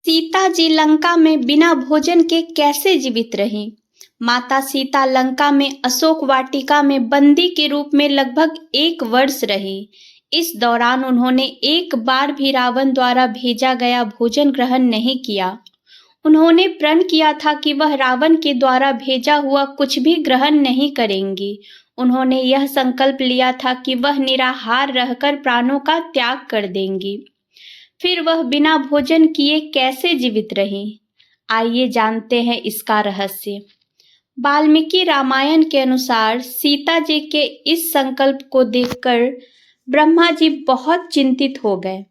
सीता जी लंका में बिना भोजन के कैसे जीवित रहीं? माता सीता लंका में अशोक वाटिका में बंदी के रूप में लगभग 1 वर्ष रही। इस दौरान उन्होंने एक बार भी रावण द्वारा भेजा गया भोजन ग्रहण नहीं किया। उन्होंने प्रण किया था कि वह रावण के द्वारा भेजा हुआ कुछ भी ग्रहण नहीं करेंगी। उन्होंने यह संकल्प लिया था कि वह निराहार रहकर प्राणों का त्याग कर देंगी। फिर वह बिना भोजन किए कैसे जीवित रहीं? आइए जानते हैं इसका रहस्य। वाल्मीकि रामायण के अनुसार सीता जी के इस संकल्प को देखकर ब्रह्मा जी बहुत चिंतित हो गए।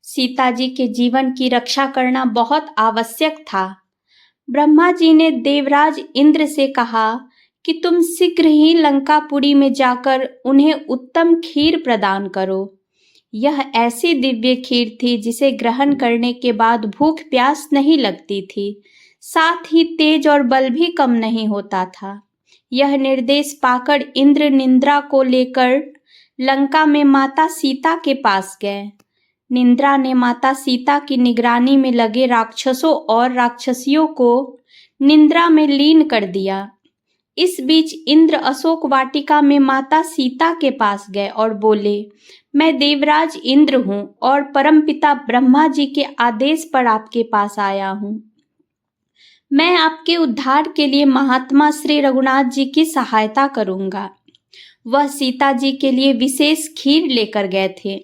सीता जी के जीवन की रक्षा करना बहुत आवश्यक था। ब्रह्मा जी ने देवराज इंद्र से कहा कि तुम शीघ्र ही लंकापुरी में जाकर उन्हें उत्तम खीर प्रदान करो। यह ऐसी दिव्य खीर थी जिसे ग्रहण करने के बाद भूख प्यास नहीं लगती थी, साथ ही तेज और बल भी कम नहीं होता था। यह निर्देश पाकर इंद्र निंद्रा को लेकर लंका में माता सीता के पास गए। निंद्रा ने माता सीता की निगरानी में लगे राक्षसों और राक्षसियों को निंद्रा में लीन कर दिया। इस बीच इंद्र अशोक वाटिका में माता सीता के पास गए और बोले, मैं देवराज इंद्र हूँ और परमपिता ब्रह्मा जी के आदेश पर आपके पास आया हूँ। मैं आपके उद्धार के लिए महात्मा श्री रघुनाथ जी की सहायता करूँगा। वह सीता जी के लिए विशेष खीर लेकर गए थे।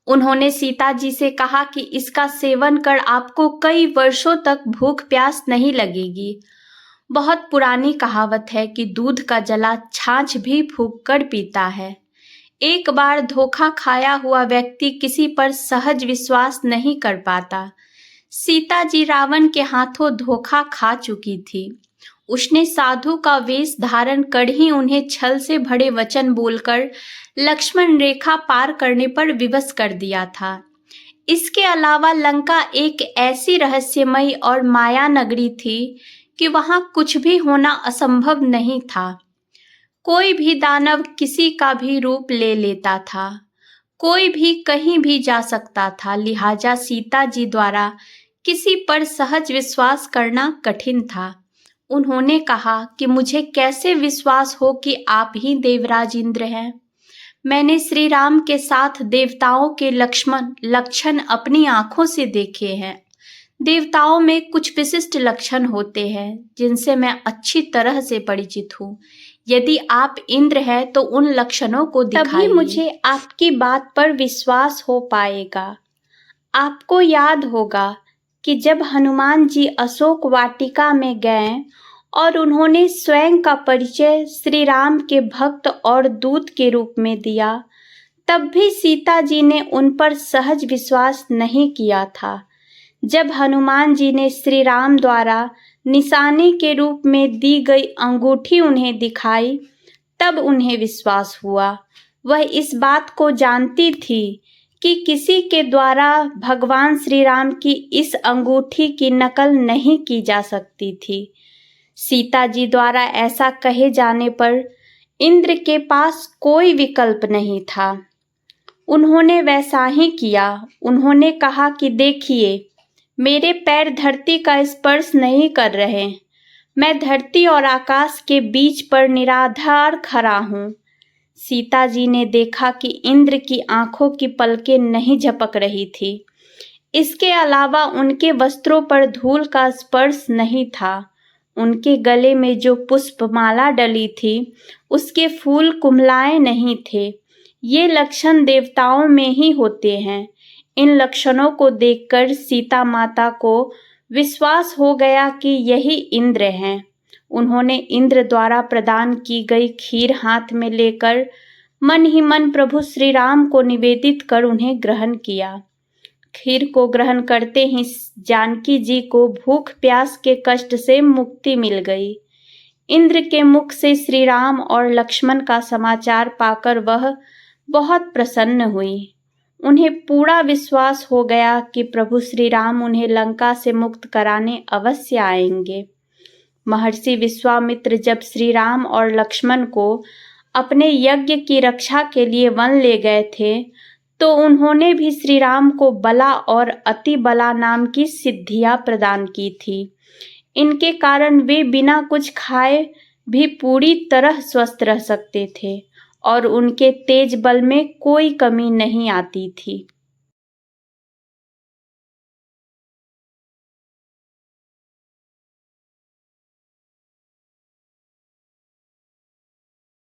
उन्होंने सीता जी से कहा कि इसका सेवन कर आपको कई वर्षों तक भूख प्यास नहीं लगेगी। बहुत पुरानी कहावत है कि दूध का जला छाछ भी फूंक कर पीता है। एक बार धोखा खाया हुआ व्यक्ति किसी पर सहज विश्वास नहीं कर पाता। सीता जी रावण के हाथों धोखा खा चुकी थी। उसने साधु का वेश धारण कर ही उन्हें छल से भरे वचन बोलकर लक्ष्मण रेखा पार करने पर विवश कर दिया था। इसके अलावा लंका एक ऐसी रहस्यमयी और माया नगरी थी कि वहां कुछ भी होना असंभव नहीं था। कोई भी दानव किसी का भी रूप ले लेता था, कोई भी कहीं भी जा सकता था। लिहाजा सीता जी द्वारा किसी पर सहज विश्वास करना कठिन था। उन्होंने कहा कि मुझे कैसे विश्वास हो कि आप ही देवराज इंद्र हैं। मैंने श्री राम के साथ देवताओं के लक्षण अपनी आंखों से देखे हैं। देवताओं में कुछ विशिष्ट लक्षण होते हैं जिनसे मैं अच्छी तरह से परिचित हूँ। यदि आप इंद्र हैं तो उन लक्षणों को दिखाइए, तभी मुझे आपकी बात पर विश्वास हो पाएगा। आपको याद होगा कि जब हनुमान जी अशोक वाटिका में गए और उन्होंने स्वयं का परिचय श्री राम के भक्त और दूत के रूप में दिया, तब भी सीता जी ने उन पर सहज विश्वास नहीं किया था। जब हनुमान जी ने श्री राम द्वारा निशाने के रूप में दी गई अंगूठी उन्हें दिखाई, तब उन्हें विश्वास हुआ। वह इस बात को जानती थी कि किसी के द्वारा भगवान श्री राम की इस अंगूठी की नकल नहीं की जा सकती थी। सीता जी द्वारा ऐसा कहे जाने पर इंद्र के पास कोई विकल्प नहीं था। उन्होंने वैसा ही किया। उन्होंने कहा कि देखिए, मेरे पैर धरती का स्पर्श नहीं कर रहे। मैं धरती और आकाश के बीच पर निराधार खड़ा हूँ। सीता जी ने देखा कि इंद्र की आंखों की पलकें नहीं झपक रही थी। इसके अलावा उनके वस्त्रों पर धूल का स्पर्श नहीं था। उनके गले में जो पुष्पमाला डली थी, उसके फूल कुम्हलाए नहीं थे। ये लक्षण देवताओं में ही होते हैं। इन लक्षणों को देखकर सीता माता को विश्वास हो गया कि यही इंद्र हैं। उन्होंने इंद्र द्वारा प्रदान की गई खीर हाथ में लेकर मन ही मन प्रभु श्री राम को निवेदित कर उन्हें ग्रहण किया। खीर को ग्रहण करते ही जानकी जी को भूख प्यास के कष्ट से मुक्ति मिल गई। इंद्र के मुख से श्री राम और लक्ष्मण का समाचार पाकर वह बहुत प्रसन्न हुई। उन्हें पूरा विश्वास हो गया कि प्रभु श्री राम उन्हें लंका से मुक्त कराने अवश्य आएंगे। महर्षि विश्वामित्र जब श्री राम और लक्ष्मण को अपने यज्ञ की रक्षा के लिए वन ले गए थे, तो उन्होंने भी श्री राम को बला और अति बला नाम की सिद्धियां प्रदान की थी। इनके कारण वे बिना कुछ खाए भी पूरी तरह स्वस्थ रह सकते थे और उनके तेज बल में कोई कमी नहीं आती थी।